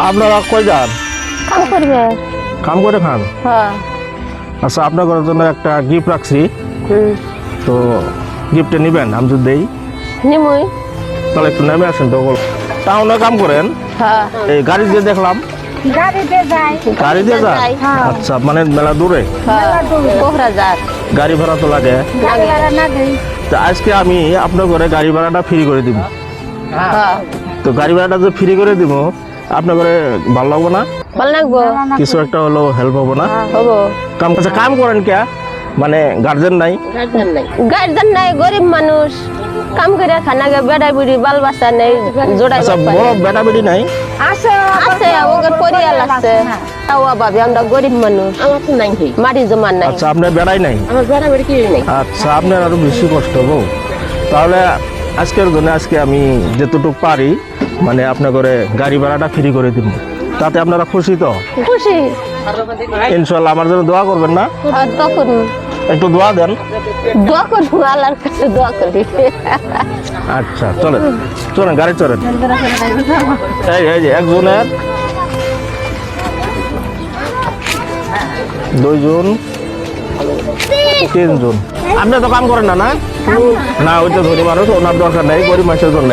আপনারা কই যান? কাম করবে। কাম করে খান? হ্যাঁ। আচ্ছা, আপনার জন্য একটা গিফট রাখছি, হুম। তো গিফটে নেবেন? আমি যদি দেই নিমুই। তাহলে একটু নেমে আসেন তো। টাউনে কাম করেন? হ্যাঁ। এই গাড়ি দিয়ে দেখলাম। গাড়িতে যাই। গাড়ি দিয়ে যান? আচ্ছা, মানে মেলা দূরে? হ্যাঁ। কোকরাঝার। গাড়ি ভাড়া তো লাগে। তো আজকে আমি আপনার ঘরে গাড়ি ভাড়াটা ফ্রি করে দিব। হ্যাঁ। তো গাড়ি ভাড়াটা যে ফ্রি করে দিব, আপনার ঘরে ভালো লাগবো না? ভালো লাগবো। কিছু একটা হলো হেল্প হবো না? হবো। কাম করেন কে? মানে গার্জেন নাই? গার্জেন নাই, গরিব মানুষ কাম করে খানা গে, বেড়াই বুড়ি বাল বাচ্চা নেই, জোড়াই আচ্ছা, বড় বেটা বেটি নাই? আছে ওদের পরিয়াল আছে। তাও ভাবি আমরা গরিব মানুষ, আমার তো নাই, মাটি জমা নাই। আচ্ছা, আপনার বেড়াই নাই? আমার বেড়া বেড়ি কি নাই। আচ্ছা, আপনার আরো বেশি কষ্ট হবো। তাহলে আজকের জন্য আজকে আমি যেতটুকু পারি, মানে আপনার ঘরে গাড়ি ভাড়াটা ফ্রি করে দিব। তাতে আপনারা খুশি তো? খুশি। ইনশাল্লাহ আমার জন্য দোয়া করবেন না? তখন একটু দোয়া দেন। দোয়া করবো, আল্লাহর কাছে দোয়া করি। আচ্ছা, চলেন চলেন, গাড়ি চলেন। এই যে একজনের, দুইজন, তিনজন। আপনি তো কাম করেন না? না, ওইটা ধনী মানুষ, ওনার দরকার নেই, গরিব মানুষের জন্য।